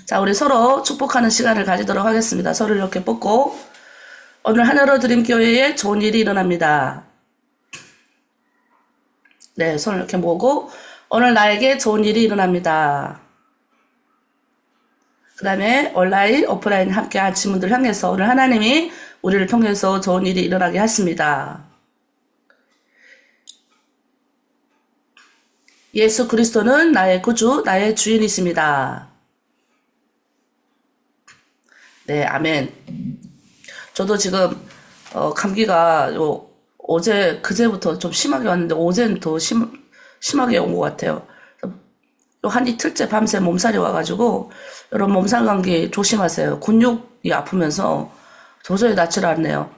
자, 우리 서로 축복하는 시간을 가지도록 하겠습니다. 서로 이렇게 뻗고, 오늘 하늘로 드림 교회에 좋은 일이 일어납니다. 네, 손을 이렇게 모으고, 오늘 나에게 좋은 일이 일어납니다. 그 다음에 온라인, 오프라인 함께한 친구들 향해서 오늘 하나님이 우리를 통해서 좋은 일이 일어나게 하십니다. 예수 그리스도는 나의 구주, 나의 주인이십니다. 네, 아멘. 저도 지금 감기가 어제 그제부터 좀 심하게 왔는데 어제는 더 심하게 온 것 같아요. 한 이틀째 밤새 몸살이 와가지고 여러분 몸살 감기 조심하세요. 근육이 아프면서 도저히 낫질 않네요.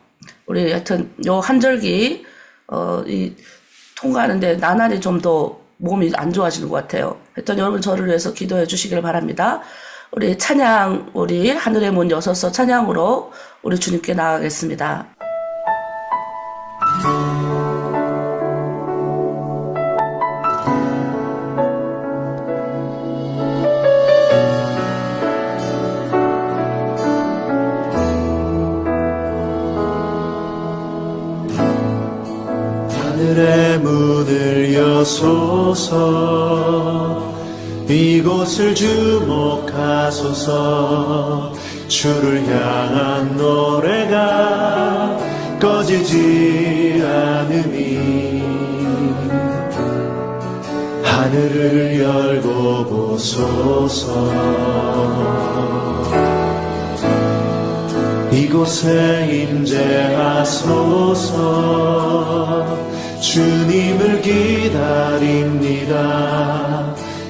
우리 하여튼 요 한절기 이 통과하는데 나날이 좀 더 몸이 안 좋아지는 것 같아요. 하여튼 여러분 저를 위해서 기도해 주시길 바랍니다. 우리 찬양, 우리 하늘의 문 여서서 찬양으로 우리 주님께 나아가겠습니다. 하늘의 문을 여소서 이곳을 주목하소서 주를 향한 노래가 꺼지지 않으니 하늘을 열고 보소서 이곳에 임재하소서 주님을 기다립니다.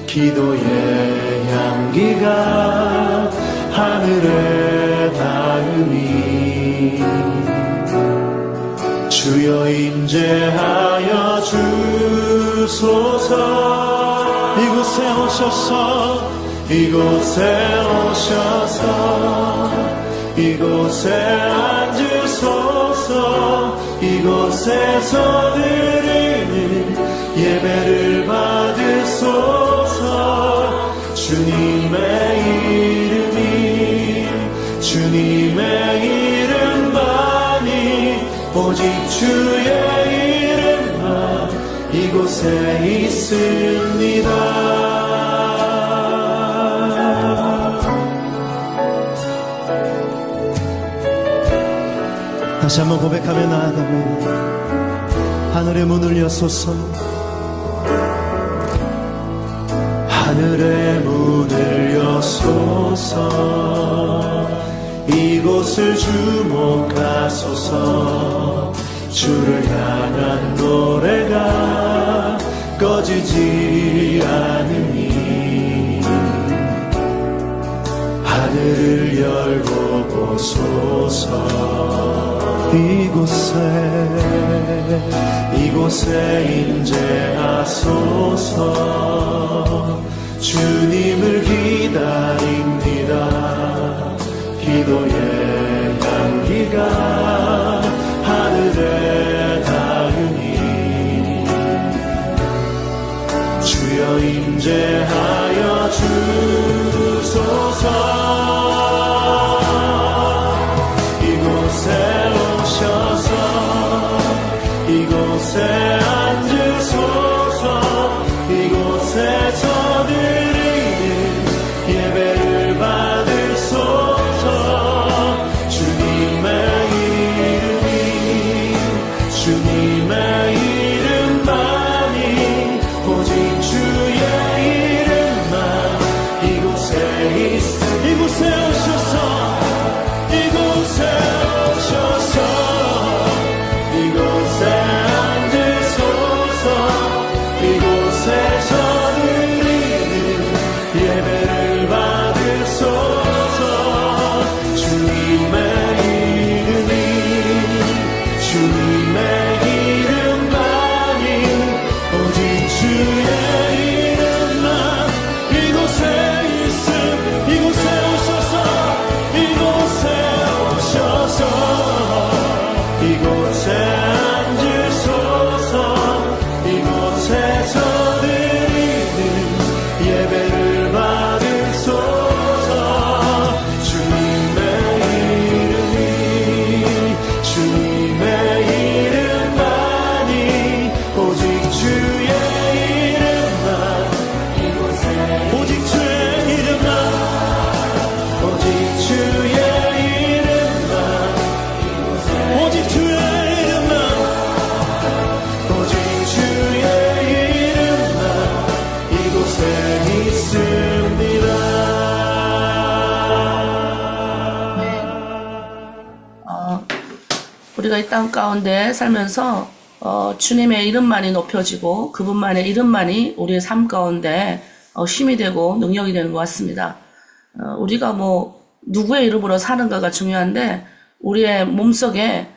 기도의 향기가 하늘에 닿으니 주여 임재하여 주소서 이곳에 오셔서 이곳에 오셔서 이곳에 앉으소서 이곳에서 드리는 예배를 받으소서 주님의 이름만이 오직 주의 이름만 이곳에 있습니다. 다시 한번 고백하며 나아가면 하늘의 문을 여소서 하늘의 문을 여소서 이곳을 주목하소서 주를 향한 노래가 꺼지지 않으니 하늘을 열고 보소서 이곳에 임재하소서 주님을 기다립니다. 기도의 향기가 하늘에 닿으니 주여 임재하여 주소서 이곳에 앉으소서 이곳에서 드리는 예배를 받으소서 주님의 이름만이 오직 주의 이름만 이곳에 오셔서 예배를 받으소서 우리가 이 땅 가운데 살면서 주님의 이름만이 높여지고 그분만의 이름만이 우리의 삶 가운데 힘이 되고 능력이 되는 것 같습니다. 우리가 뭐 누구의 이름으로 사는가가 중요한데 우리의 몸속에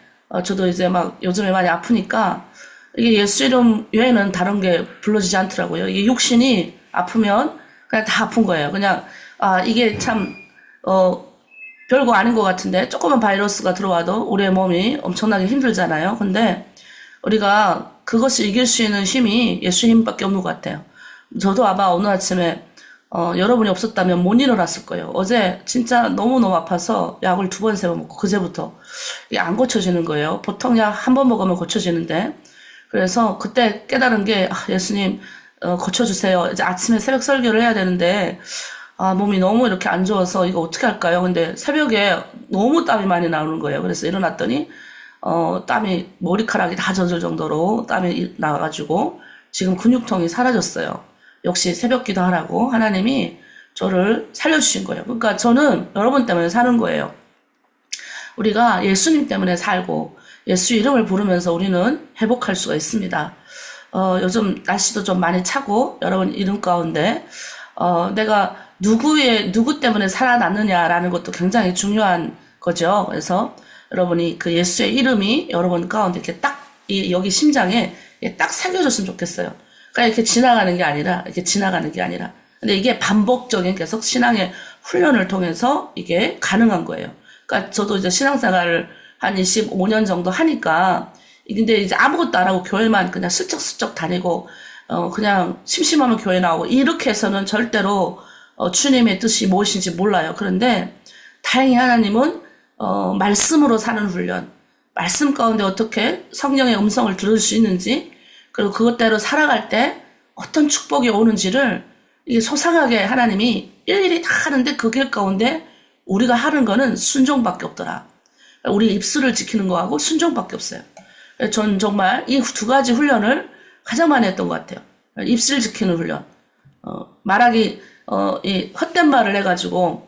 저도 이제 막 요즘에 많이 아프니까 이게 예수 이름 외에는 다른 게 불러지지 않더라고요. 이게 육신이 아프면 그냥 다 아픈 거예요. 그냥 이게 참 별거 아닌 것 같은데 조그만 바이러스가 들어와도 우리의 몸이 엄청나게 힘들잖아요. 근데 우리가 그것을 이길 수 있는 힘이 예수 힘밖에 없는 것 같아요. 저도 아마 오늘 아침에 여러분이 없었다면 못 일어났을 거예요. 어제 진짜 너무너무 아파서 약을 2번, 3번 먹고 그제부터 이게 안 고쳐지는 거예요. 보통 약 1번 먹으면 고쳐지는데 그래서 그때 깨달은 게 예수님 고쳐주세요. 이제 아침에 새벽 설교를 해야 되는데 몸이 너무 이렇게 안 좋아서 이거 어떻게 할까요? 근데 새벽에 너무 땀이 많이 나오는 거예요. 그래서 일어났더니 땀이 머리카락이 다 젖을 정도로 땀이 나가지고 지금 근육통이 사라졌어요. 역시 새벽 기도하라고 하나님이 저를 살려주신 거예요. 그러니까 저는 여러분 때문에 사는 거예요. 우리가 예수님 때문에 살고 예수 이름을 부르면서 우리는 회복할 수가 있습니다. 요즘 날씨도 좀 많이 차고 여러분 이름 가운데 내가 누구 때문에 살아났느냐라는 것도 굉장히 중요한 거죠. 그래서 여러분이 그 예수의 이름이 여러분 가운데 이렇게 딱 여기 심장에 딱 새겨졌으면 좋겠어요. 그러니까 이렇게 지나가는 게 아니라 근데 이게 반복적인 계속 신앙의 훈련을 통해서 이게 가능한 거예요. 그러니까 저도 이제 신앙생활을 한 25년 정도 하니까 근데 이제 아무것도 안 하고 교회만 그냥 슬쩍슬쩍 다니고 그냥 심심하면 교회 나오고 이렇게 해서는 절대로 주님의 뜻이 무엇인지 몰라요. 그런데 다행히 하나님은 말씀으로 사는 훈련, 말씀 가운데 어떻게 성령의 음성을 들을 수 있는지 그리고 그것대로 살아갈 때 어떤 축복이 오는지를 이게 소상하게 하나님이 일일이 다 하는데 그 길 가운데 우리가 하는 거는 순종밖에 없더라. 우리 입술을 지키는 거하고 순종밖에 없어요. 전 정말 이 2가지 훈련을 가장 많이 했던 것 같아요. 입술 지키는 훈련. 말하기 이 헛된 말을 해가지고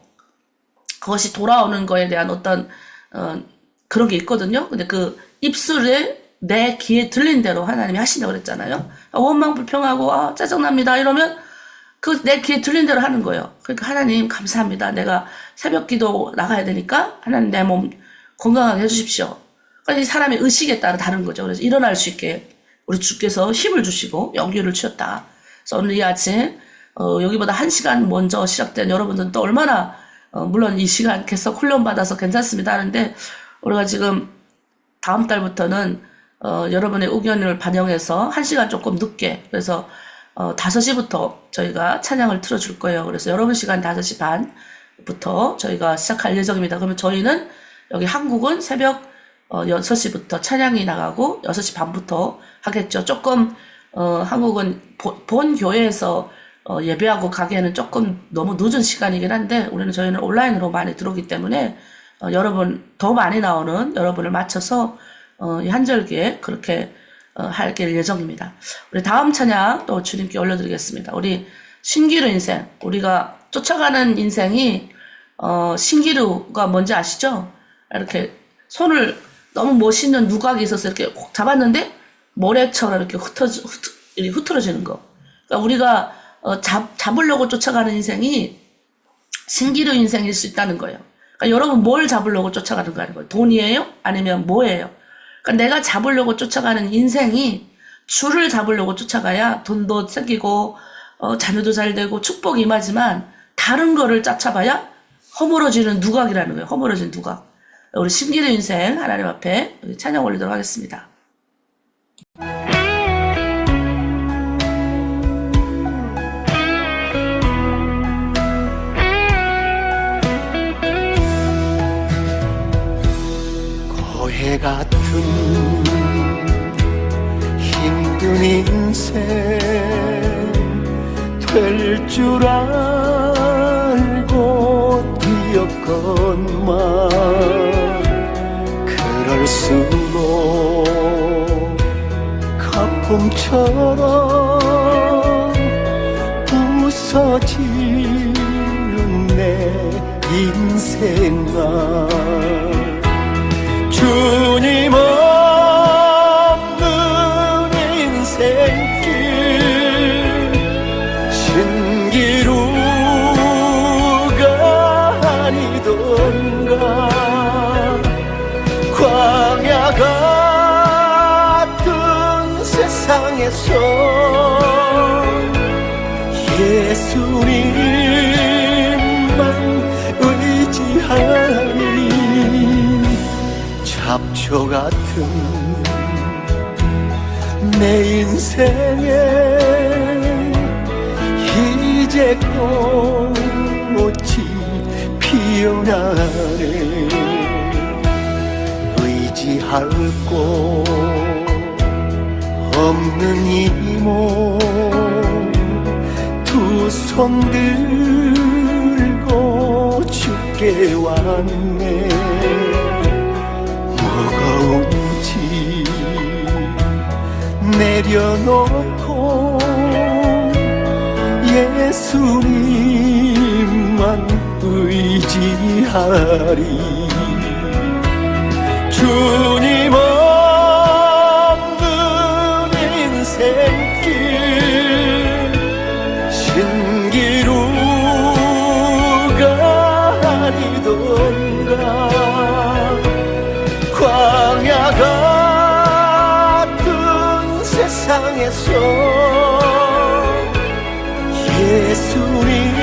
그것이 돌아오는 거에 대한 어떤 그런 게 있거든요. 근데 그 입술에 내 귀에 들린 대로 하나님이 하신다고 그랬잖아요. 원망 불평하고 짜증납니다 이러면 그 내 귀에 들린 대로 하는 거예요. 그러니까 하나님 감사합니다. 내가 새벽 기도 나가야 되니까 하나님 내 몸 건강하게 해주십시오. 그러니까 이 사람의 의식에 따라 다른 거죠. 그래서 일어날 수 있게 우리 주께서 힘을 주시고 용기를 주셨다. 그래서 오늘 이 아침 여기보다 1시간 먼저 시작된 여러분들은 또 얼마나 물론 이 시간 계속 훈련받아서 괜찮습니다 하는데 우리가 지금 다음 달부터는 여러분의 의견을 반영해서 1시간 조금 늦게 그래서 5시부터 저희가 찬양을 틀어줄 거예요. 그래서 여러분 시간 5시 반부터 저희가 시작할 예정입니다. 그러면 저희는 여기 한국은 새벽 6시부터 찬양이 나가고 6시 반부터 하겠죠. 조금 한국은 본 교회에서 예배하고 가기에는 조금 너무 늦은 시간이긴 한데 저희는 온라인으로 많이 들어오기 때문에 여러분 더 많이 나오는 여러분을 맞춰서 이 한절기에 그렇게 할 예정입니다. 우리 다음 찬양 또 주님께 올려드리겠습니다. 우리 신기루 인생 우리가 쫓아가는 인생이 신기루가 뭔지 아시죠? 이렇게 손을 너무 멋있는 누각이 있어서 이렇게 콕 잡았는데 모래처럼 이렇게 흐트러지는 거. 그러니까 우리가 잡으려고 쫓아가는 인생이 신기루 인생일 수 있다는 거예요. 그러니까 여러분 뭘 잡으려고 쫓아가는 거 아니고요. 돈이에요? 아니면 뭐예요? 그러니까 내가 잡으려고 쫓아가는 인생이 줄을 잡으려고 쫓아가야 돈도 생기고 자녀도 잘 되고 축복이 임하지만 다른 거를 쫓아봐야 허물어지는 누각이라는 거예요. 허물어진 누각. 우리 신기루 인생 하나님 앞에 찬양 올리도록 하겠습니다. 고해 같은 힘든 인생 될 줄 알고 뛰었건만 그럴수록 거품처럼 부서지는 내 인생아 주님은 세상에서 예수님만 의지하니 잡초 같은 내 인생에 이제 꽃이 피어나네. 의지할 곳 없는 이몸 두 손 들고 죽게 왔네. 무거운지 내려놓고 예수님만 의지하리. 주님 없는 인생길 신기루가 아니던가. 광야 같은 세상에서 예수님만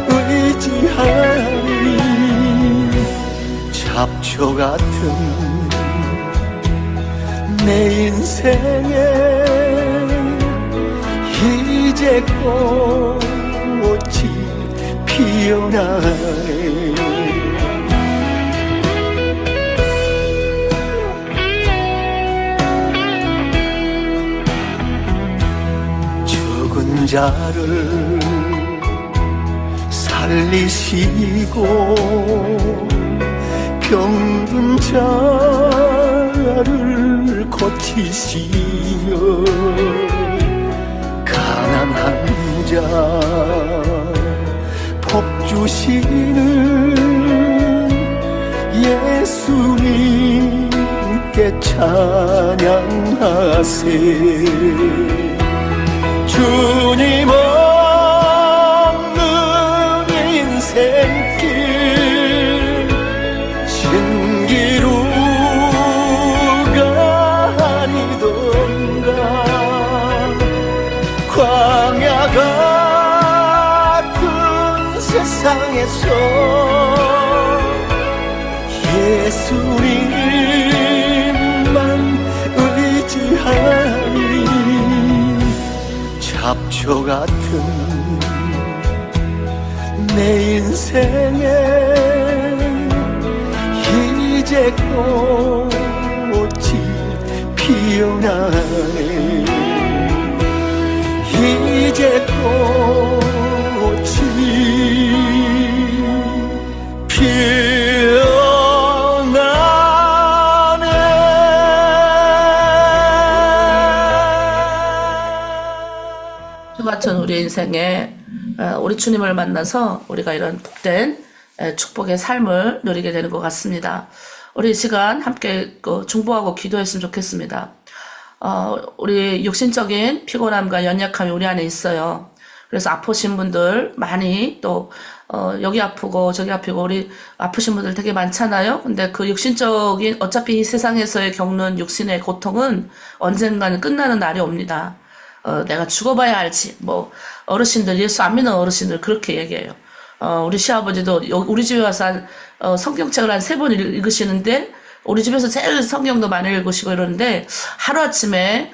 의지하리. 잡초 같은 내 인생에 이제 꽃이 피어나네. 죽은 자를 살리시고 병든 자를 고치시며 가난한 자 복 주시는 예수님께 찬양하세. 주님 없는 인생길 신기루가 아니던가. 광야 같은 세상에서 예수님만 의지하니 잡초 같은 내 인생에 이제 꽃이 피어나네. 이제 꽃이 피어나네. 주 같은 우리 인생에 우리 주님을 만나서 우리가 이런 복된 축복의 삶을 누리게 되는 것 같습니다. 우리 이 시간 함께 중보하고 기도했으면 좋겠습니다. 우리 육신적인 피곤함과 연약함이 우리 안에 있어요. 그래서 아프신 분들 많이 또 여기 아프고 저기 아프고 우리 아프신 분들 되게 많잖아요. 근데 그 육신적인 어차피 이 세상에서의 겪는 육신의 고통은 언젠가는 끝나는 날이 옵니다. 내가 죽어봐야 알지. 뭐 어르신들 예수 안 믿는 어르신들 그렇게 얘기해요. 우리 시아버지도 우리 집에 와서 성경책을 한 3번 읽으시는데 우리 집에서 제일 성경도 많이 읽으시고 이러는데 하루아침에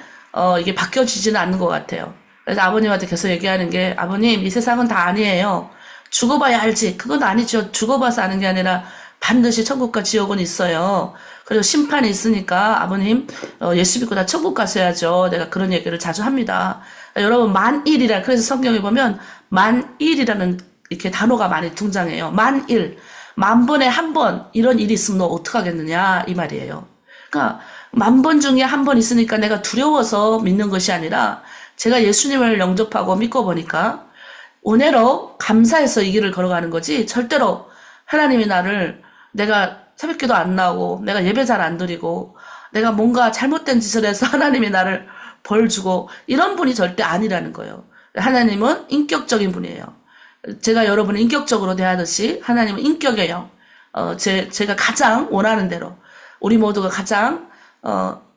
이게 바뀌어지지는 않는 것 같아요. 그래서 아버님한테 계속 얘기하는 게 아버님 이 세상은 다 아니에요. 죽어봐야 알지. 그건 아니죠. 죽어봐서 아는 게 아니라 반드시 천국과 지옥은 있어요. 그리고 심판이 있으니까 아버님 예수 믿고 다 천국 가셔야죠. 내가 그런 얘기를 자주 합니다. 여러분 만일이라 그래서 성경에 보면 만일이라는 이렇게 단어가 많이 등장해요. 만일 10,000번에 1번 이런 일이 있으면 너 어떡하겠느냐 이 말이에요. 그러니까 10,000번 중에 1번 있으니까 내가 두려워서 믿는 것이 아니라 제가 예수님을 영접하고 믿고 보니까 은혜로 감사해서 이 길을 걸어가는 거지 절대로 하나님이 나를 내가 새벽기도 안 나오고 내가 예배 잘 안 드리고 내가 뭔가 잘못된 짓을 해서 하나님이 나를 벌 주고 이런 분이 절대 아니라는 거예요. 하나님은 인격적인 분이에요. 제가 여러분을 인격적으로 대하듯이 하나님은 인격이에요. 제가 가장 원하는 대로 우리 모두가 가장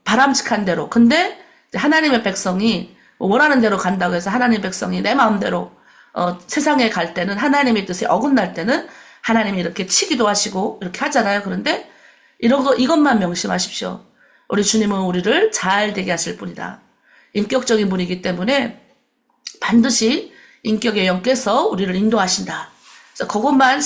바람직한 대로. 근데 이제 하나님의 백성이 원하는 대로 간다고 해서 하나님의 백성이 내 마음대로 세상에 갈 때는 하나님의 뜻에 어긋날 때는 하나님이 이렇게 치기도 하시고 이렇게 하잖아요. 그런데 이것만 명심하십시오. 우리 주님은 우리를 잘 되게 하실 분이다. 인격적인 분이기 때문에 반드시 인격의 영께서 우리를 인도하신다. 그래서 그것만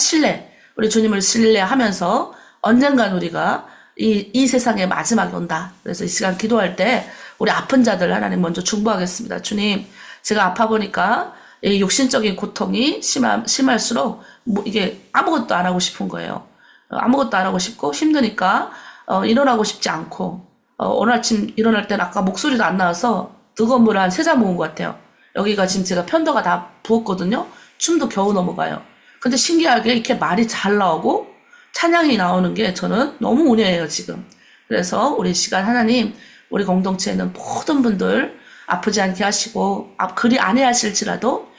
우리 주님을 신뢰하면서 언젠간 우리가 이 세상의 마지막이 온다. 그래서 이 시간 기도할 때 우리 아픈 자들 하나님 먼저 중보하겠습니다. 주님, 제가 아파 보니까 이 육신적인 고통이 심할수록 이게 아무것도 안 하고 싶은 거예요. 아무것도 안 하고 싶고 힘드니까 일어나고 싶지 않고 오늘 아침 일어날 때는 아까 목소리도 안 나와서 뜨거운 물 한 3잔 먹은 것 같아요. 여기가 지금 제가 편도가 다 부었거든요. 춤도 겨우 넘어가요. 근데 신기하게 이렇게 말이 잘 나오고 찬양이 나오는 게 저는 너무 은혜예요, 지금. 그래서 우리 시간 하나님, 우리 공동체에는 모든 분들 아프지 않게 하시고, 그리 안 해하실지라도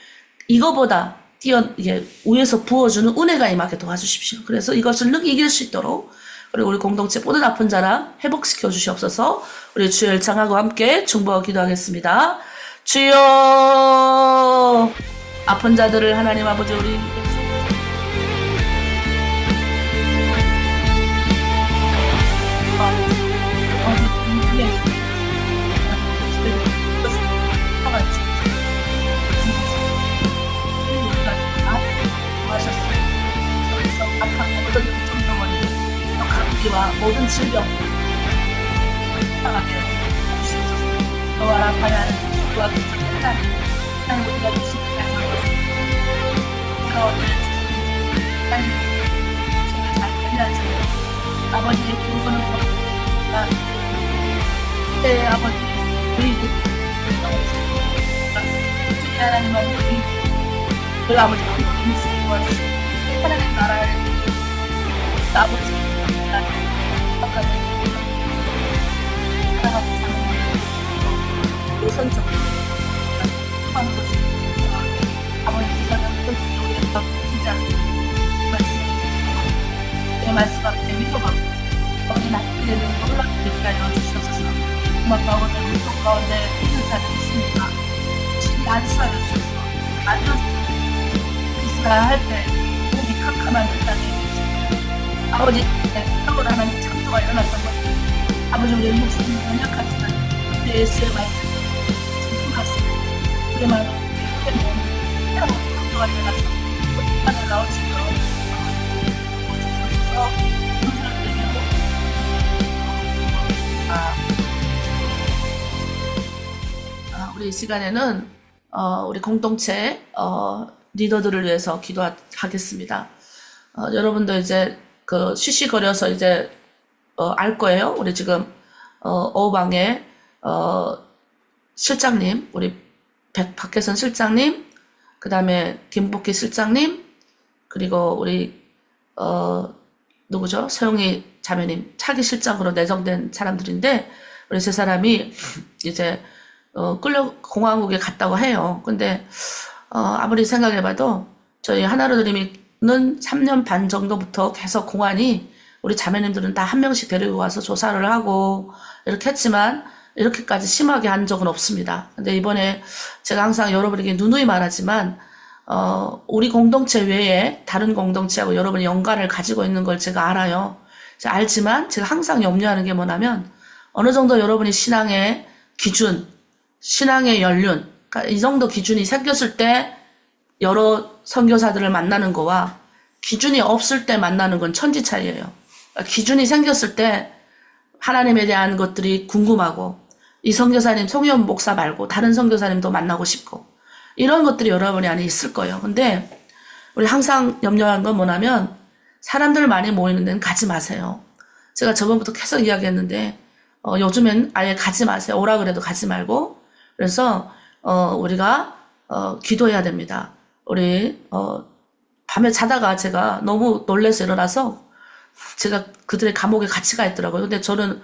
이거보다 이게 위에서 부어주는 은혜가 임하게 도와주십시오. 그래서 이것을 능히 이길 수 있도록, 그리고 우리 공동체 모든 아픈 자랑 회복시켜 주시옵소서. 우리 주여 일창하고 함께 중보하고 기도하겠습니다. 주여, 아픈 자들을 하나님 아버지 우리 모든 질병 강하게 주시옵소서. 너와 아파하는 주와 근처에 하나님 우리가 주시는 삶을 가운데 하나님 주님을 잘 관리하지 아버지의 기도는 내 아버지 우리 하나님 아버지 그 아버지 힘쓰게 도와주시고 하나님 나라를 아버지 우선적 하는 것이 아버지 세상을 우리가 진짜 말씀 내 말씀 앞에 믿어가고 아버지 낮게 되는 놀랍게 되게 하여 주시옵소서. 음악 가운데 물속 가운데 있는 자들이 있습니다. 신이 안수하여 주셔서 이스라엘 할때 몸이 캄캄한 땅에 아버지 떡을 하나님 창조가 일어났던 것 아버지 우리의 목숨이 연약하지만 우리 예수의 말씀 진품같습니다. 그의 말은 우리의 몸 새로운 창조가 일어나서 하늘 나올 수 있도록 주셔서 감사를 드리고 우리 이 시간에는 우리 공동체 리더들을 위해서 기도하겠습니다. 여러분도 이제 쉬쉬거려서 이제 알 거예요. 우리 지금 어방의 실장님, 우리 박혜선 실장님, 그 다음에 김복희 실장님, 그리고 우리 누구죠? 서영희 자매님, 차기 실장으로 내정된 사람들인데 우리 세 사람이 이제 끌려 공화국에 갔다고 해요. 근데 아무리 생각해봐도 저희 하나로드림이 는 3년 반 정도부터 계속 공안이 우리 자매님들은 다 한 명씩 데리고 와서 조사를 하고 이렇게 했지만 이렇게까지 심하게 한 적은 없습니다. 근데 이번에 제가 항상 여러분에게 누누이 말하지만 우리 공동체 외에 다른 공동체하고 여러분이 연관을 가지고 있는 걸 제가 알아요. 제가 알지만 제가 항상 염려하는 게 뭐냐면 어느 정도 여러분이 신앙의 기준, 신앙의 연륜, 그러니까 이 정도 기준이 생겼을 때 여러 선교사들을 만나는 거와 기준이 없을 때 만나는 건 천지 차이예요. 그러니까 기준이 생겼을 때 하나님에 대한 것들이 궁금하고 이 선교사님 송혜원 목사 말고 다른 선교사님도 만나고 싶고 이런 것들이 여러분이 안에 있을 거예요. 근데 우리 항상 염려하는 건 뭐냐면 사람들 많이 모이는 데는 가지 마세요. 제가 저번부터 계속 이야기했는데 요즘엔 아예 가지 마세요. 오라 그래도 가지 말고. 그래서 우리가 기도해야 됩니다. 우리 밤에 자다가 제가 너무 놀라서 일어나서 제가 그들의 감옥에 같이 가 있더라고요. 근데 저는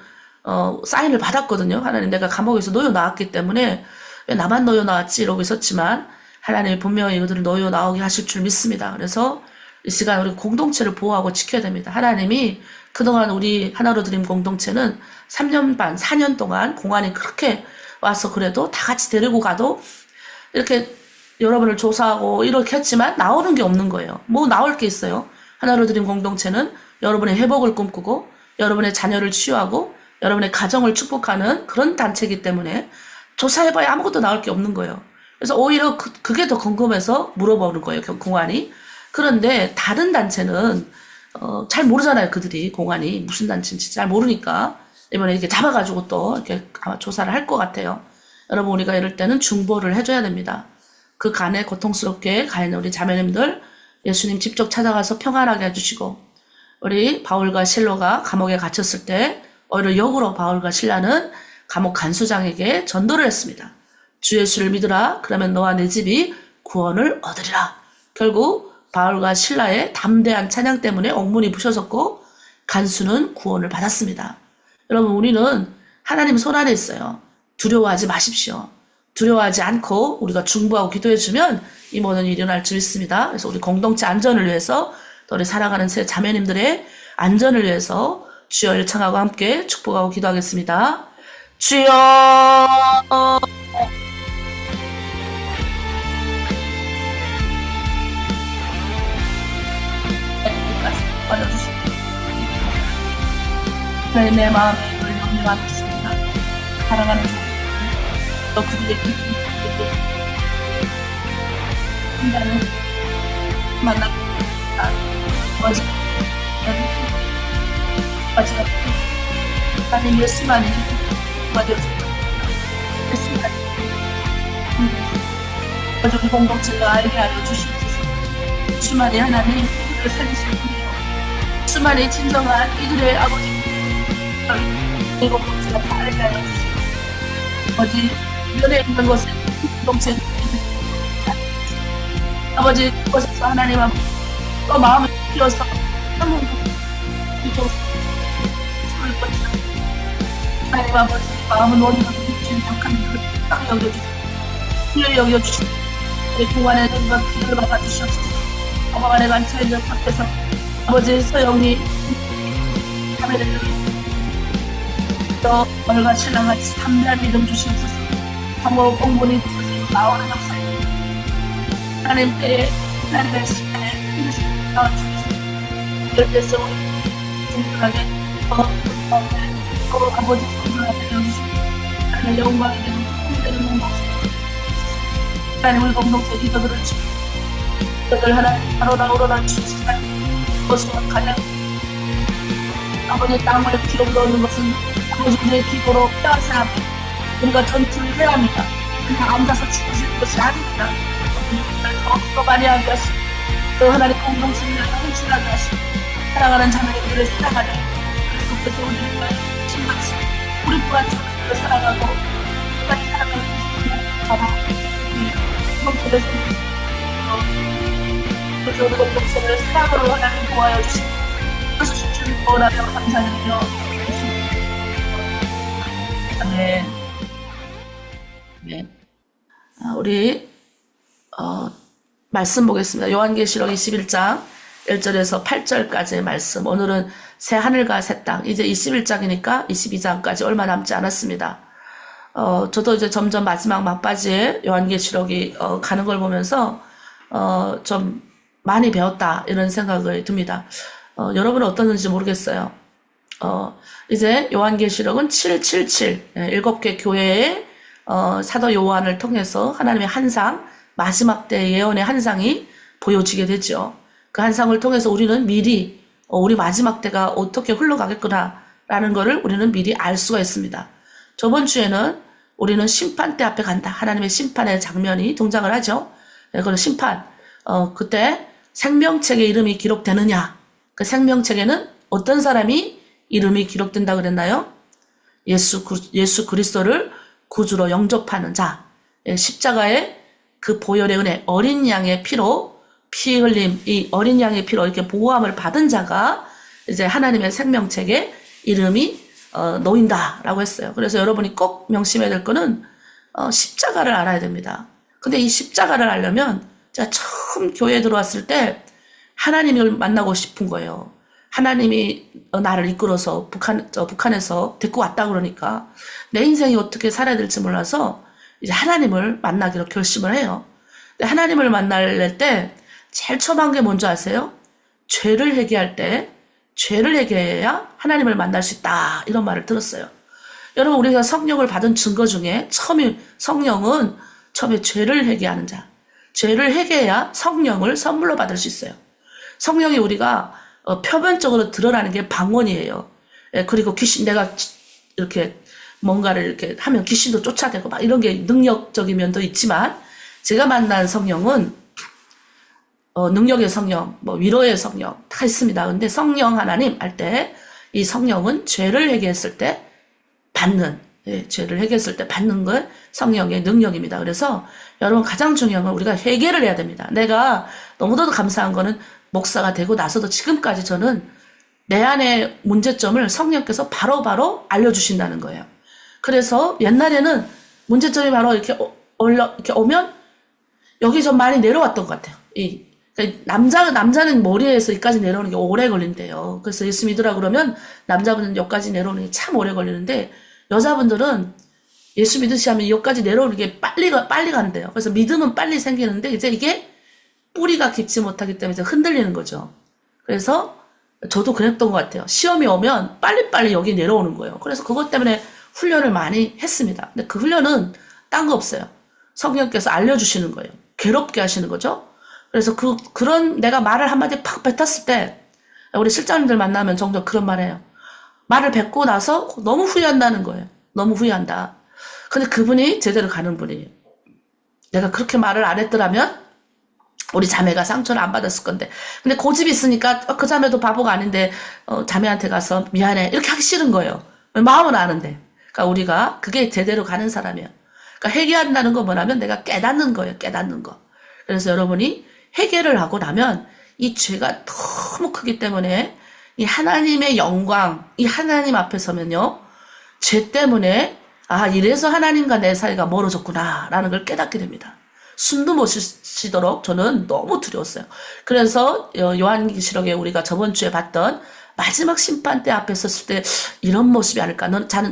사인을 받았거든요. 하나님, 내가 감옥에서 놓여 나왔기 때문에 왜 나만 놓여 나왔지 이러고 있었지만 하나님이 분명히 그들을 놓여 나오게 하실 줄 믿습니다. 그래서 이 시간 우리 공동체를 보호하고 지켜야 됩니다. 하나님이 그동안 우리 하나로 드림 공동체는 3년 반, 4년 동안 공안이 그렇게 와서 그래도 다 같이 데리고 가도 이렇게 여러분을 조사하고 이렇게 했지만 나오는 게 없는 거예요. 뭐 나올 게 있어요. 하나로 드림 공동체는 여러분의 회복을 꿈꾸고 여러분의 자녀를 치유하고 여러분의 가정을 축복하는 그런 단체이기 때문에 조사해봐야 아무것도 나올 게 없는 거예요. 그래서 오히려 그게 더 궁금해서 물어보는 거예요. 공안이. 그런데 다른 단체는 잘 모르잖아요. 그들이 공안이 무슨 단체인지 잘 모르니까 이번에 이렇게 잡아가지고 또 이렇게 아마 조사를 할 것 같아요. 여러분 우리가 이럴 때는 중보를 해줘야 됩니다. 그 간에 고통스럽게 가 있는 우리 자매님들 예수님 직접 찾아가서 평안하게 해주시고 우리 바울과 실로가 감옥에 갇혔을 때 오히려 역으로 바울과 실라는 감옥 간수장에게 전도를 했습니다. 주 예수를 믿으라 그러면 너와 내 집이 구원을 얻으리라. 결국 바울과 실라의 담대한 찬양 때문에 옥문이 부셔졌고 간수는 구원을 받았습니다. 여러분 우리는 하나님 손 안에 있어요. 두려워하지 마십시오. 두려워하지 않고 우리가 중보하고 기도해주면 이 모든 일이 일어날 줄 있습니다. 그래서 우리 공동체 안전을 위해서 또 우리 살아가는 새 자매님들의 안전을 위해서 주여 일창하고 함께 축복하고 기도하겠습니다. 주여 올려주시고 내 마음에 늘 염려하겠습니다. 사랑하는 또 그들의 기쁨을 한다는 만납니다. 마지막 나는 예수만이 도와주옵소서. 예수만이 우리 공동체가 알게 하여 주시옵소서. 주만이 하나님 이들을 살리실 분이요 주만이 진정한 이들의 아버지 이 공동체가 다 알게 하여 주시옵소서. 아버지 면에 있는 것을 공동체 아버지 그것에서 하나님 앞에 또 마음을 비워서 한번 손을 뻗쳐 하나님 아버지 마음을 노리고 주신 약한 일을 딱 여겨주시고 피를 여겨주시고 우리 공안에 눈과 피를 막아주시옵소서. 어머 안에 갇혀있는 밖에서 아버지 서영이 자매를 또 얼과 신랑같이 담대한 믿음 주시옵소서. 방법 공분이 부서지고 나오는 역사에 하나님 때에 하나님의 시간에 힘드신 나와주겠습니다. 이럴 때서 우리 진정하게 아버지 성전하게 되어주시고 하나님의 영광이 되는 꿈되는 공동체 하나님 우리 공동체 리더들을 주시고 리더들 하나님 바로 나오러라 주시고 것으로 가장 아버지의 땅을 기록으로 얻는 것은 아버지 우리의 기도로 빼앗아 우리가 전투를 해야 합니다. 그냥 앉아서 죽으시는 것이 아닙니다. 더 많이 하게 하시고 또 하나님 공동체를 헌신하게 하시고 사랑하는 자매들을 사랑하는 그래서 우리를 신같이 우리 또한 자매들을 사랑하고 끝까지 사랑하는 바라 공동체를 그래서 우리 공동체를 사랑으로 하나님 보호하여 주시고 그래서 주를 보호하며 감사드리며 아멘. 네. 우리 말씀 보겠습니다. 요한계시록 21장 1절에서 8절까지의 말씀. 오늘은 새 하늘과 새 땅. 이제 21장이니까 22장까지 얼마 남지 않았습니다. 저도 이제 점점 마지막 막바지에 요한계시록이 가는 걸 보면서 좀 많이 배웠다 이런 생각이 듭니다. 여러분은 어떠는지 모르겠어요. 이제 요한계시록은 777 7개 교회의 사도 요한을 통해서 하나님의 한상 마지막 때 예언의 한상이 보여지게 되죠. 그 한상을 통해서 우리는 미리 우리 마지막 때가 어떻게 흘러가겠구나라는 것을 우리는 미리 알 수가 있습니다. 저번 주에는 우리는 심판대 앞에 간다. 하나님의 심판의 장면이 등장을 하죠. 그건 심판. 그때 생명책에 이름이 기록되느냐. 그 생명책에는 어떤 사람이 이름이 기록된다 그랬나요? 예수 그리스도를 구주로 영접하는 자. 십자가의 그 보혈의 은혜, 어린 양의 피로 피 흘림, 이 어린 양의 피로 이렇게 보호함을 받은 자가 이제 하나님의 생명책에 이름이 놓인다라고 했어요. 그래서 여러분이 꼭 명심해야 될 거는 십자가를 알아야 됩니다. 근데 이 십자가를 알려면 제가 처음 교회에 들어왔을 때 하나님을 만나고 싶은 거예요. 하나님이 나를 이끌어서 북한에서 데리고 왔다 그러니까 내 인생이 어떻게 살아야 될지 몰라서 이제 하나님을 만나기로 결심을 해요. 근데 하나님을 만날 때 제일 처음 한 게 뭔지 아세요? 죄를 회개할 때 죄를 회개해야 하나님을 만날 수 있다 이런 말을 들었어요. 여러분 우리가 성령을 받은 증거 중에 성령은 처음에 죄를 회개하는 자, 죄를 회개해야 성령을 선물로 받을 수 있어요. 성령이 우리가 표면적으로 드러나는 게 방언이에요. 그리고 귀신 내가 이렇게 뭔가를 이렇게 하면 귀신도 쫓아내고 막 이런 게 능력적인 면도 있지만 제가 만난 성령은 능력의 성령, 위로의 성령 다 있습니다. 근데 성령 하나님 할 때 이 성령은 죄를 회개했을 때 받는, 죄를 회개했을 때 받는 걸 성령의 능력입니다. 그래서 여러분 가장 중요한 건 우리가 회개를 해야 됩니다. 내가 너무나도 감사한 거는 목사가 되고 나서도 지금까지 저는 내 안의 문제점을 성령께서 바로바로 알려주신다는 거예요. 그래서 옛날에는 문제점이 바로 이렇게 이렇게 오면 여기 좀 많이 내려왔던 것 같아요. 그러니까 남자는 머리에서 여기까지 내려오는 게 오래 걸린대요. 그래서 예수 믿으라 그러면 남자분은 여기까지 내려오는 게 참 오래 걸리는데 여자분들은 예수 믿으시면 여기까지 내려오는 게 빨리 간대요. 그래서 믿음은 빨리 생기는데 이제 이게 뿌리가 깊지 못하기 때문에 이제 흔들리는 거죠. 그래서 저도 그랬던 것 같아요. 시험이 오면 빨리빨리 여기 내려오는 거예요. 그래서 그것 때문에 훈련을 많이 했습니다. 근데 그 훈련은 딴 거 없어요. 성령께서 알려주시는 거예요. 괴롭게 하시는 거죠. 그래서 그런 내가 말을 한마디 팍 뱉었을 때 우리 실장님들 만나면 종종 그런 말 해요. 말을 뱉고 나서 너무 후회한다는 거예요. 너무 후회한다. 근데 그분이 제대로 가는 분이에요. 내가 그렇게 말을 안 했더라면 우리 자매가 상처를 안 받았을 건데. 근데 고집이 있으니까 그 자매도 바보가 아닌데 자매한테 가서 미안해 이렇게 하기 싫은 거예요. 마음은 아는데. 그러니까 우리가 그게 제대로 가는 사람이에요. 그러니까 회개한다는 거 뭐냐면 내가 깨닫는 거예요. 깨닫는 거. 그래서 여러분이 회개를 하고 나면 이 죄가 너무 크기 때문에 이 하나님의 영광, 이 하나님 앞에 서면요. 죄 때문에 이래서 하나님과 내 사이가 멀어졌구나 라는 걸 깨닫게 됩니다. 숨도 못 쉬도록 저는 너무 두려웠어요. 그래서 요한계시록에 우리가 저번 주에 봤던 마지막 심판 때 앞에 섰을 때 이런 모습이 아닐까.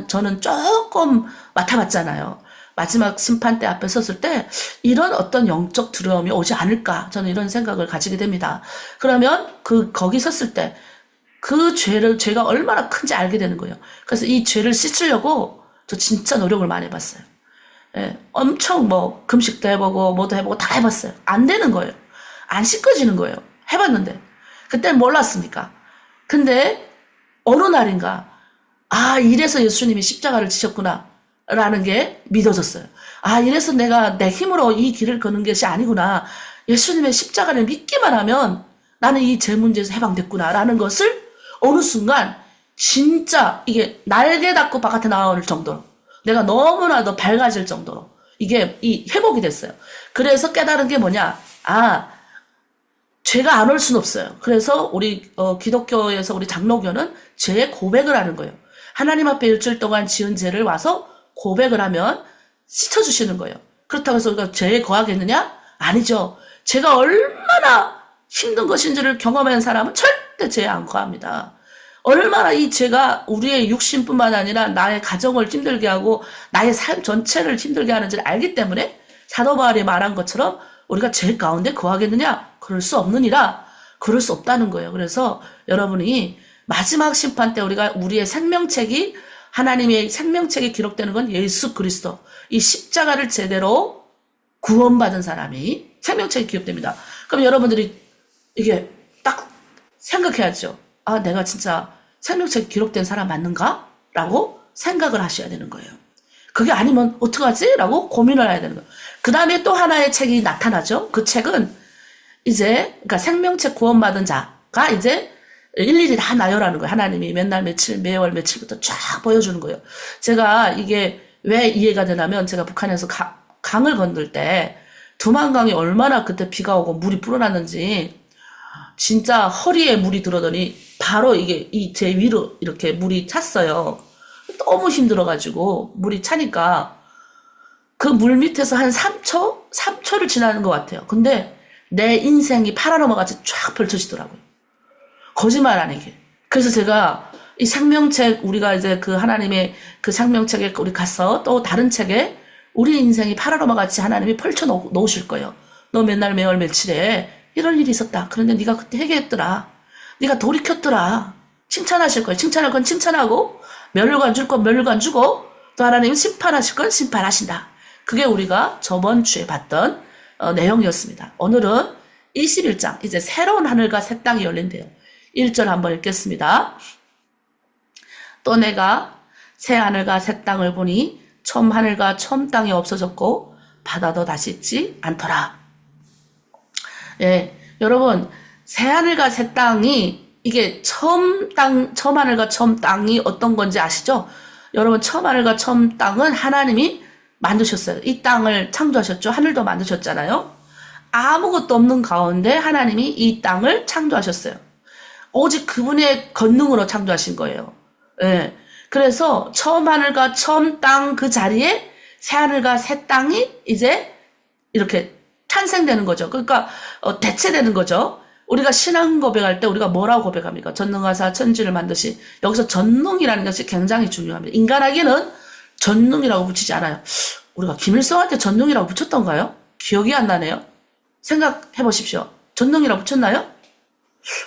저는 조금 맡아봤잖아요. 마지막 심판 때 앞에 섰을 때 이런 어떤 영적 두려움이 오지 않을까. 저는 이런 생각을 가지게 됩니다. 그러면 거기 섰을 때 그 죄가 얼마나 큰지 알게 되는 거예요. 그래서 이 죄를 씻으려고 저 진짜 노력을 많이 해봤어요. 엄청 금식도 해보고 뭐도 해보고 다 해봤어요. 안 되는 거예요. 안 씻겨지는 거예요. 해봤는데 그때는 몰랐으니까. 근데 어느 날인가 이래서 예수님이 십자가를 지셨구나 라는 게 믿어졌어요. 이래서 내가 내 힘으로 이 길을 걷는 것이 아니구나. 예수님의 십자가를 믿기만 하면 나는 이 죄 문제에서 해방됐구나 라는 것을 어느 순간 진짜 이게 날개 닫고 바깥에 나올 정도로 내가 너무나도 밝아질 정도로 이게 회복이 됐어요. 그래서 깨달은 게 뭐냐? 죄가 안 올 수는 없어요. 그래서 우리 기독교에서 우리 장로교는 죄의 고백을 하는 거예요. 하나님 앞에 일주일 동안 지은 죄를 와서 고백을 하면 씻어주시는 거예요. 그렇다고 해서 우리가 죄에 거하겠느냐? 아니죠. 죄가 얼마나 힘든 것인지를 경험한 사람은 절대 죄에 안 거합니다. 얼마나 이 죄가 우리의 육신뿐만 아니라 나의 가정을 힘들게 하고 나의 삶 전체를 힘들게 하는지를 알기 때문에 사도 바울이 말한 것처럼 우리가 죄 가운데 거하겠느냐? 그럴 수 없느니라. 그럴 수 없다는 거예요. 그래서 여러분이 마지막 심판 때 우리의 생명책이 하나님의 생명책에 기록되는 건 예수 그리스도. 이 십자가를 제대로 구원받은 사람이 생명책에 기록됩니다. 그럼 여러분들이 이게 딱 생각해야죠. 내가 진짜 생명책에 기록된 사람 맞는가? 라고 생각을 하셔야 되는 거예요. 그게 아니면 어떡하지? 라고 고민을 해야 되는 거예요. 그 다음에 또 하나의 책이 나타나죠. 그 책은 이제 그러니까 생명책 구원받은 자가 이제 일일이 다 나열하는 거예요. 하나님이 맨날 며칠, 매월 며칠부터 쫙 보여주는 거예요. 제가 이게 왜 이해가 되냐면 제가 북한에서 강을 건널 때 두만강이 얼마나 그때 비가 오고 물이 불어났는지 진짜 허리에 물이 들어더니 바로 이게 제 위로 이렇게 물이 찼어요. 너무 힘들어가지고 물이 차니까 그 물 밑에서 한 3초를 지나는 것 같아요. 근데 내 인생이 파라노마같이 쫙 펼쳐지더라고요. 거짓말 아니게. 그래서 제가 이 생명책, 우리가 이제 그 하나님의 그 생명책에 우리 가서 또 다른 책에 우리 인생이 파라노마같이 하나님이 펼쳐 놓으실 거예요. 너 맨날 매월 며칠에 이런 일이 있었다. 그런데 네가 그때 회개했더라. 네가 돌이켰더라. 칭찬하실 거예요. 칭찬할 건 칭찬하고, 멸류관 줄 건 멸류관 주고, 또 하나님은 심판하실 건 심판하신다. 그게 우리가 저번 주에 봤던 내용이었습니다. 오늘은 21장, 이제 새로운 하늘과 새 땅이 열린대요. 1절 한번 읽겠습니다. 또 내가 새 하늘과 새 땅을 보니 처음 하늘과 처음 땅이 없어졌고 바다도 다시 있지 않더라. 예, 여러분, 새 하늘과 새 땅이 이게 처음 하늘과 처음 땅이 어떤 건지 아시죠? 여러분, 처음 하늘과 처음 땅은 하나님이 만드셨어요. 이 땅을 창조하셨죠. 하늘도 만드셨잖아요. 아무것도 없는 가운데 하나님이 이 땅을 창조하셨어요. 오직 그분의 권능으로 창조하신 거예요. 예. 그래서 처음 하늘과 처음 땅 그 자리에 새 하늘과 새 땅이 이제 이렇게 탄생되는 거죠. 그러니까 대체되는 거죠. 우리가 신앙 고백할 때 우리가 뭐라고 고백합니까? 전능하사 천지를 만드신, 여기서 전능이라는 것이 굉장히 중요합니다. 인간에게는 전능이라고 붙이지 않아요. 우리가 김일성한테 전능이라고 붙였던가요? 기억이 안 나네요. 생각해 보십시오. 전능이라고 붙였나요?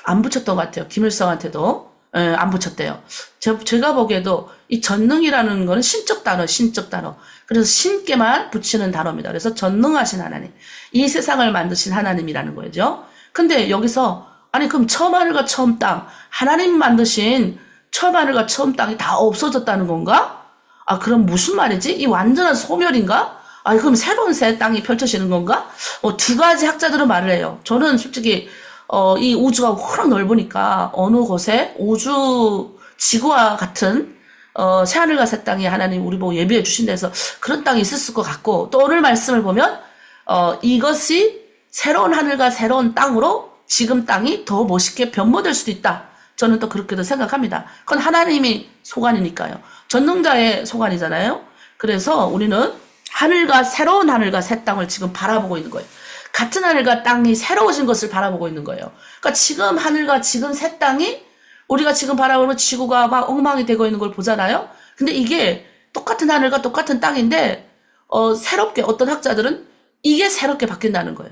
안 붙였던 것 같아요. 김일성한테도 안 붙였대요. 제가 보기에도 이 전능이라는 거는 신적 단어. 그래서 신께만 붙이는 단어입니다. 그래서 전능하신 하나님, 이 세상을 만드신 하나님이라는 거죠. 근데 여기서 아니 그럼 처음 하늘과 처음 땅, 하나님 만드신 처음 하늘과 처음 땅이 다 없어졌다는 건가? 아, 그럼 무슨 말이지? 이 완전한 소멸인가? 아, 그럼 새로운 새 땅이 펼쳐지는 건가? 두 가지 학자들은 말을 해요. 저는 솔직히 이 우주가 워낙 넓으니까 어느 곳에 지구와 같은 새하늘과 새 땅이 하나님 우리 보고 예비해 주신 데서 그런 땅이 있었을 것 같고, 또 오늘 말씀을 보면 이것이 새로운 하늘과 새로운 땅으로 지금 땅이 더 멋있게 변모될 수도 있다. 저는 또 그렇게도 생각합니다. 그건 하나님이 소관이니까요. 전능자의 소관이잖아요. 그래서 우리는 새로운 하늘과 새 땅을 지금 바라보고 있는 거예요. 같은 하늘과 땅이 새로워진 것을 바라보고 있는 거예요. 그러니까 지금 하늘과 지금 새 땅이 우리가 지금 바라보는 지구가 막 엉망이 되고 있는 걸 보잖아요. 근데 이게 똑같은 하늘과 똑같은 땅인데 새롭게, 어떤 학자들은 이게 새롭게 바뀐다는 거예요.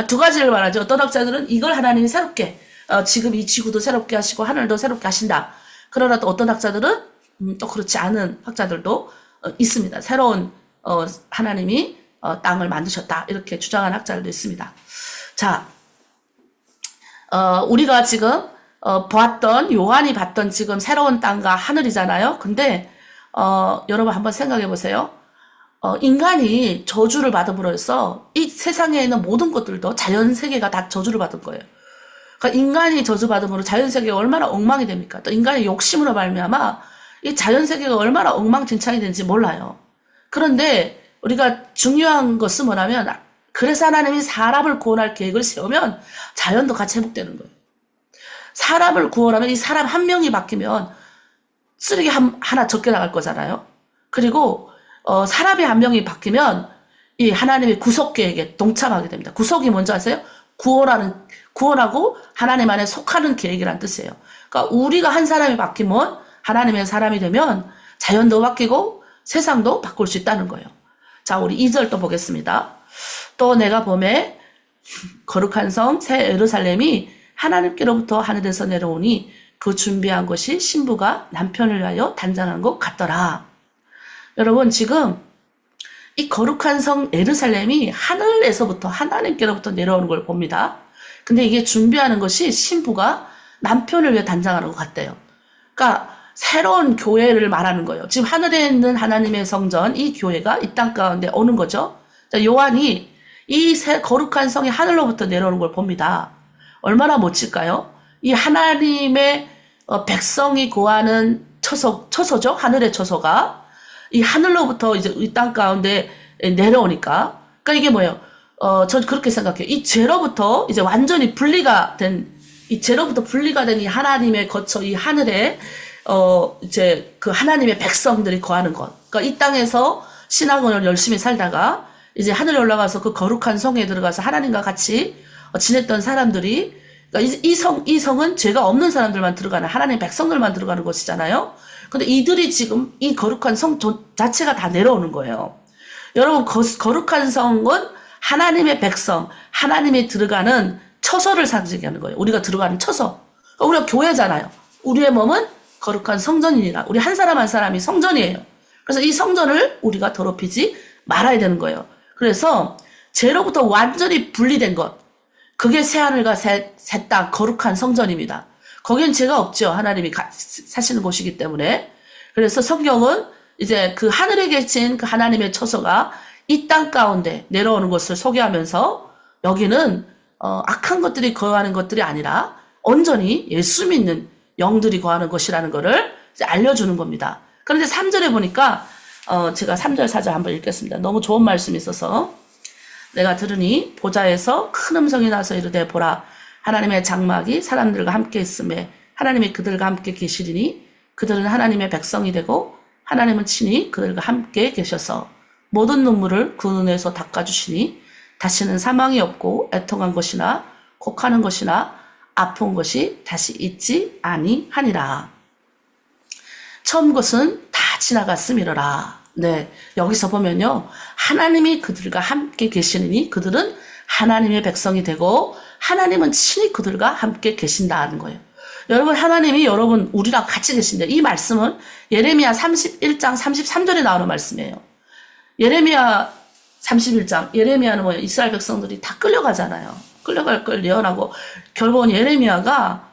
두 가지를 말하죠. 어떤 학자들은 이걸 하나님이 새롭게, 지금 이 지구도 새롭게 하시고 하늘도 새롭게 하신다. 그러나 또 어떤 학자들은 또 그렇지 않은 학자들도 있습니다. 새로운 하나님이 땅을 만드셨다, 이렇게 주장한 학자들도 있습니다. 자, 우리가 지금 요한이 봤던 지금 새로운 땅과 하늘이잖아요. 근데 여러분 한번 생각해 보세요. 인간이 저주를 받음으로써 이 세상에 있는 모든 것들도, 자연 세계가 다 저주를 받은 거예요. 그러니까 인간이 저주받음으로 자연 세계가 얼마나 엉망이 됩니까? 또 인간의 욕심으로 말미암아 이 자연 세계가 얼마나 엉망진창이 되는지 몰라요. 그런데 우리가 중요한 것은 뭐냐면, 그래서 하나님이 사람을 구원할 계획을 세우면 자연도 같이 회복되는 거예요. 사람을 구원하면 이 사람 한 명이 바뀌면 쓰레기 하나 적게 나갈 거잖아요. 그리고 사람이 한 명이 바뀌면 이 하나님의 구속 계획에 동참하게 됩니다. 구속이 뭔지 아세요? 구원하고 하나님 안에 속하는 계획이란 뜻이에요. 그러니까 우리가 한 사람이 바뀌면, 하나님의 사람이 되면 자연도 바뀌고 세상도 바꿀 수 있다는 거예요. 자, 우리 2절 또 보겠습니다. 또 내가 보매 거룩한 성 새 예루살렘이 하나님께로부터 하늘에서 내려오니 그 준비한 것이 신부가 남편을 위하여 단장한 것 같더라. 여러분, 지금 이 거룩한 성 예루살렘이 하늘에서부터, 하나님께로부터 내려오는 걸 봅니다. 근데 이게 준비하는 것이 신부가 남편을 위해 단장하는 것 같대요. 그러니까 새로운 교회를 말하는 거예요. 지금 하늘에 있는 하나님의 성전, 이 교회가 이 땅 가운데 오는 거죠. 자, 요한이 이 거룩한 성이 하늘로부터 내려오는 걸 봅니다. 얼마나 멋질까요? 이 하나님의 백성이 구하는 처소죠. 하늘의 처소가 이 하늘로부터 이제 이 땅 가운데 내려오니까. 그러니까 이게 뭐예요? 전 그렇게 생각해요. 이 죄로부터 이제 완전히 분리가 된 이 하나님의 거처, 이 하늘에 이제 그 하나님의 백성들이 거하는 것. 그러니까 이 땅에서 신앙을 열심히 살다가 이제 하늘에 올라가서 그 거룩한 성에 들어가서 하나님과 같이 지냈던 사람들이, 그러니까 이 성은 죄가 없는 사람들만 들어가는, 하나님 백성들만 들어가는 곳이잖아요. 근데 이들이 지금 이 거룩한 성 자체가 다 내려오는 거예요. 여러분, 거룩한 성은 하나님의 백성, 하나님이 들어가는 처소를 상징하는 거예요. 우리가 들어가는 처소. 그러니까 우리가 교회잖아요. 우리의 몸은 거룩한 성전이니라. 우리 한 사람 한 사람이 성전이에요. 그래서 이 성전을 우리가 더럽히지 말아야 되는 거예요. 그래서 죄로부터 완전히 분리된 것, 그게 새하늘과 새 땅 거룩한 성전입니다. 거기엔 죄가 없죠. 하나님이 사시는 곳이기 때문에. 그래서 성경은 이제 그 하늘에 계신 그 하나님의 처소가 이 땅 가운데 내려오는 것을 소개하면서, 여기는 악한 것들이 거하는 것들이 아니라 온전히 예수 믿는 영들이 거하는 것이라는 것을 이제 알려주는 겁니다. 그런데 3절에 보니까 제가 3절 4절 한번 읽겠습니다. 너무 좋은 말씀이 있어서. 내가 들으니 보좌에서 큰 음성이 나서 이르되 보라, 하나님의 장막이 사람들과 함께 있음에 하나님이 그들과 함께 계시리니 그들은 하나님의 백성이 되고 하나님은 친히 그들과 함께 계셔서 모든 눈물을 그 눈에서 닦아주시니 다시는 사망이 없고 애통한 것이나 곡하는 것이나 아픈 것이 다시 있지 아니하니라. 처음 것은 다 지나갔음이로라. 네, 여기서 보면요, 하나님이 그들과 함께 계시니 그들은 하나님의 백성이 되고 하나님은 친히 그들과 함께 계신다는 거예요. 여러분, 하나님이 여러분 우리랑 같이 계신데, 이 말씀은 예레미야 31장 33절에 나오는 말씀이에요. 예레미야 31장, 예레미야는 뭐예요? 이스라엘 백성들이 다 끌려가잖아요. 끌려갈 걸 예언하고, 결국은 예레미야가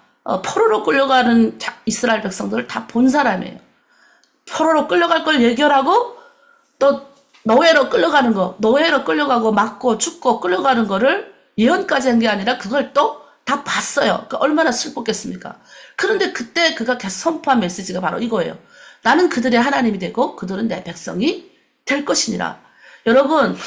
포로로 끌려가는 이스라엘 백성들을 다 본 사람이에요. 포로로 끌려갈 걸 예견하고, 또 노예로 끌려가는 거, 노예로 끌려가고 맞고 죽고 끌려가는 거를 예언까지 한 게 아니라 그걸 또 다 봤어요. 그러니까 얼마나 슬펐겠습니까? 그런데 그때 그가 계속 선포한 메시지가 바로 이거예요. 나는 그들의 하나님이 되고 그들은 내 백성이 될 것이니라. 여러분,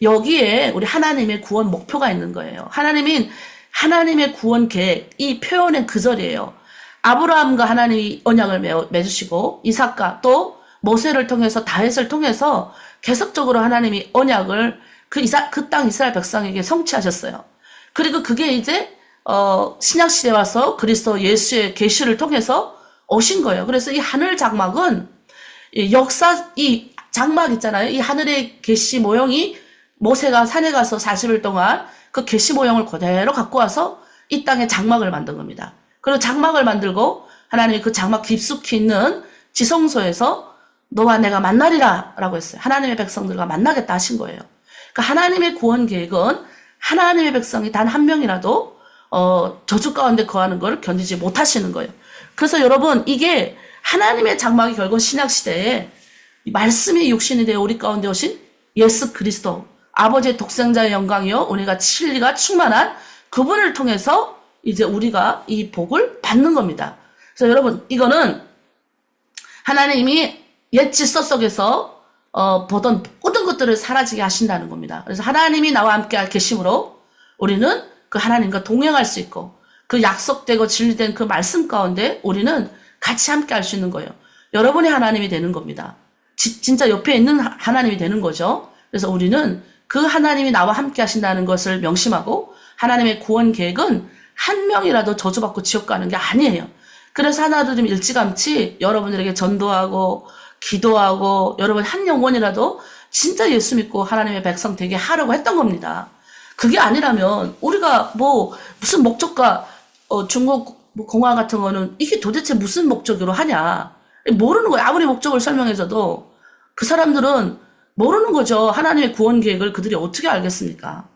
여기에 우리 하나님의 구원 목표가 있는 거예요. 하나님의 구원 계획, 이 표현의 그 절이에요. 아브라함과 하나님이 언약을 맺으시고 이삭과 또 모세를 통해서 다윗을 통해서 계속적으로 하나님이 언약을 그 땅 이스라엘 백성에게 성취하셨어요. 그리고 그게 이제 신약 시대에 와서 그리스도 예수의 계시를 통해서 오신 거예요. 그래서 이 하늘 장막은 이 장막 있잖아요. 이 하늘의 계시 모형이 모세가 산에 가서 40일 동안 그 계시 모형을 그대로 갖고 와서 이 땅에 장막을 만든 겁니다. 그리고 장막을 만들고 하나님이 그 장막 깊숙이 있는 지성소에서 너와 내가 만나리라 라고 했어요. 하나님의 백성들과 만나겠다 하신 거예요. 그러니까 하나님의 구원 계획은 하나님의 백성이 단 한 명이라도 저주 가운데 거하는 걸 견디지 못하시는 거예요. 그래서 여러분, 이게 하나님의 장막이 결국 신약시대에 말씀이 육신이 되어 우리 가운데 오신 예수 그리스도, 아버지의 독생자의 영광이요 은혜가 진리가 충만한 그분을 통해서 이제 우리가 이 복을 받는 겁니다. 그래서 여러분, 이거는 하나님이 옛 질서 속에서 보던 모든 것들을 사라지게 하신다는 겁니다. 그래서 하나님이 나와 함께 계심으로 우리는 그 하나님과 동행할 수 있고, 그 약속되고 진리된 그 말씀 가운데 우리는 같이 함께 할 수 있는 거예요. 여러분의 하나님이 되는 겁니다. 진짜 옆에 있는 하나님이 되는 거죠. 그래서 우리는 그 하나님이 나와 함께 하신다는 것을 명심하고, 하나님의 구원 계획은 한 명이라도 저주받고 지옥 가는 게 아니에요. 그래서 하나님 일찌감치 여러분들에게 전도하고 기도하고, 여러분 한 영혼이라도 진짜 예수 믿고 하나님의 백성 되게 하려고 했던 겁니다. 그게 아니라면 우리가 무슨 목적과 중국 공화 같은 거는 이게 도대체 무슨 목적으로 하냐 모르는 거예요. 아무리 목적을 설명해줘도 그 사람들은 모르는 거죠. 하나님의 구원 계획을 그들이 어떻게 알겠습니까?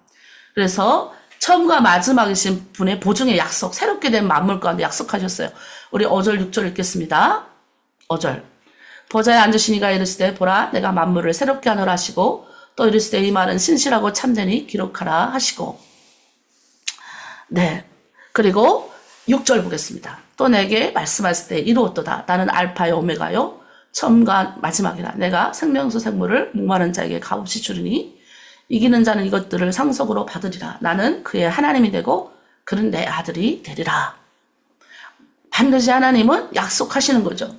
그래서 처음과 마지막이신 분의 보증의 약속, 새롭게 된 만물 가운데 약속하셨어요. 우리 5절 6절 읽겠습니다. 5절. 보좌에 앉으신 이가 이르시되 보라 내가 만물을 새롭게 하노라 하시고, 또 이르시되 이 말은 신실하고 참되니 기록하라 하시고. 네. 그리고 6절 보겠습니다. 또 내게 말씀하실 때 이루었도다. 나는 알파요 오메가요 처음과 마지막이라. 내가 생명수 생물을 목마른 자에게 값없이 주리니 이기는 자는 이것들을 상속으로 받으리라. 나는 그의 하나님이 되고 그는 내 아들이 되리라. 반드시 하나님은 약속하시는 거죠.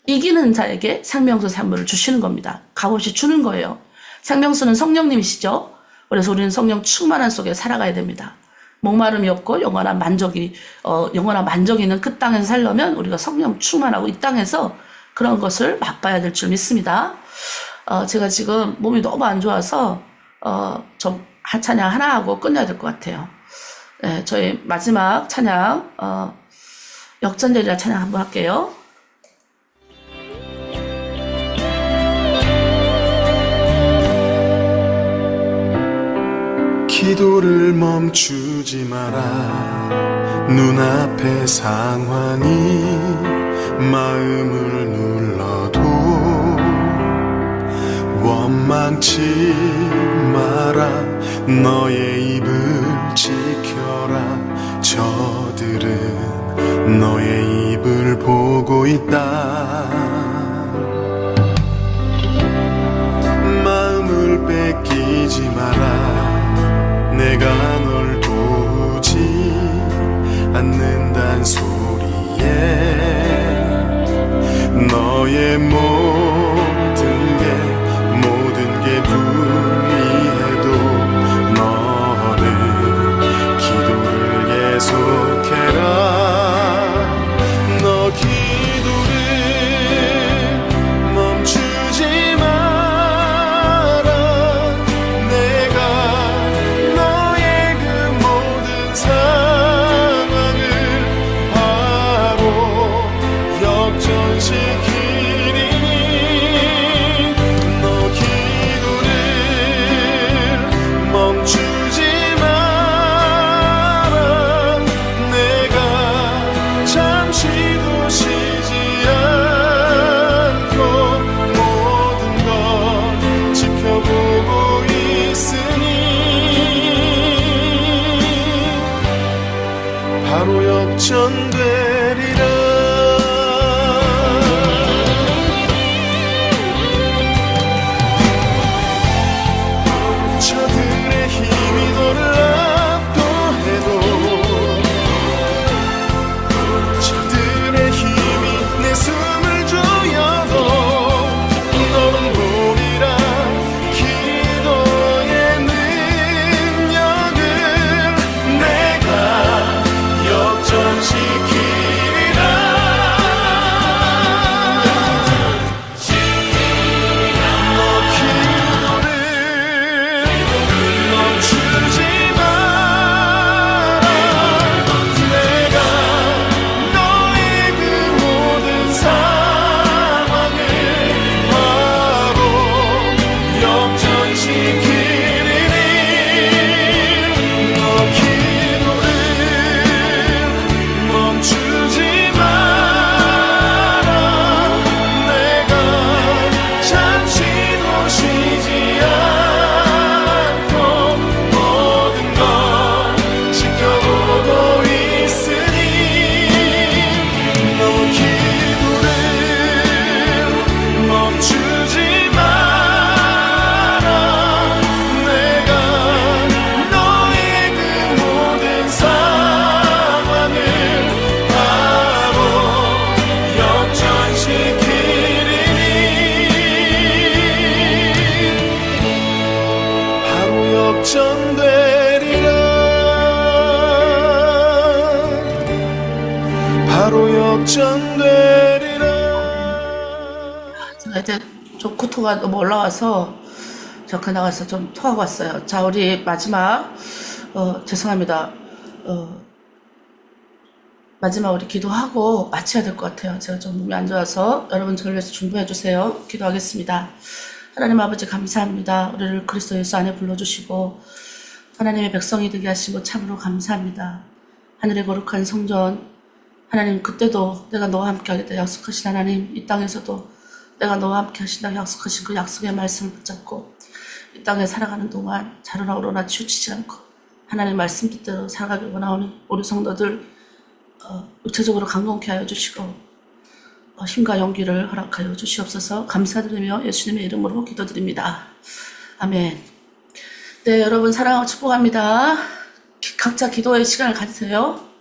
이기는 자에게 생명수 생물을 주시는 겁니다. 값없이 주는 거예요. 생명수는 성령님이시죠. 그래서 우리는 성령 충만한 속에 살아가야 됩니다. 목마름이 없고 영원한 만족이 있는 그 땅에서 살려면 우리가 성령 충만하고 이 땅에서 그런 것을 맛봐야 될 줄 믿습니다. 제가 지금 몸이 너무 안 좋아서 좀 찬양 하나 하고 끝내야 될 것 같아요. 네, 저희 마지막 찬양 역전되리라 찬양 한번 할게요. 기도를 멈추지 마라. 눈앞의 상황이 마음을 눌러도 원망치 마라. 너의 입을 지켜라. 저들은 너의 입을 보고 있다. 마음을 뺏기지 마라. 내가 널 도우지 않는단 소리에 너의 모든 게 불리해도 너는 기도를 계속해라. 너 기도를 멈추지 마라. 내가 너의 그 모든 상황을 바로 역전시키리니 너 기도를 멈추지 마라. 내가 잠시도 쉬지 않고 모든 걸 지켜보고 있으니 바로 역전되리라. 저들의 힘이 너를 압도해도 저들의 힘이 내 숨을 조여도 너는 보리라. 기도의 능력을 내가 역전시키리라. 너 기도를 멈추지 마라. 내가 너의 그 모든 상황을 바로 역전시키리니 너 기도를 멈추지 마라. 내가 잠시도 쉬지 않고 모든 걸 지켜보고 있으니 너 기도를 멈추지 마라. 내가 너의 그 모든 상황을 바로 역전시키리니 바로 역전되리라. 바로 역전되리라. 제가 이제 좀 구토가 너무 올라와서 잠깐 나가서 좀 토하고 왔어요. 자, 우리 마지막 죄송합니다. 마지막 우리 기도하고 마쳐야 될 것 같아요. 제가 좀 몸이 안 좋아서 여러분 저를 위해서 중보해 주세요. 기도하겠습니다. 하나님 아버지 감사합니다. 우리를 그리스도 예수 안에 불러주시고 하나님의 백성이 되게 하시고 참으로 감사합니다. 하늘의 거룩한 성전 하나님, 그때도 내가 너와 함께 하겠다 약속하신 하나님, 이 땅에서도 내가 너와 함께 하신다고 약속하신 그 약속의 말씀을 붙잡고 이 땅에 살아가는 동안 자로나 우로나 치우치지 않고 하나님 말씀 뜻대로 살아가길 원하오니 우리 성도들 육체적으로 강건케 하여 주시고 힘과 용기를 허락하여 주시옵소서. 감사드리며 예수님의 이름으로 기도드립니다. 아멘. 네, 여러분 사랑하고 축복합니다. 각자 기도의 시간을 가지세요.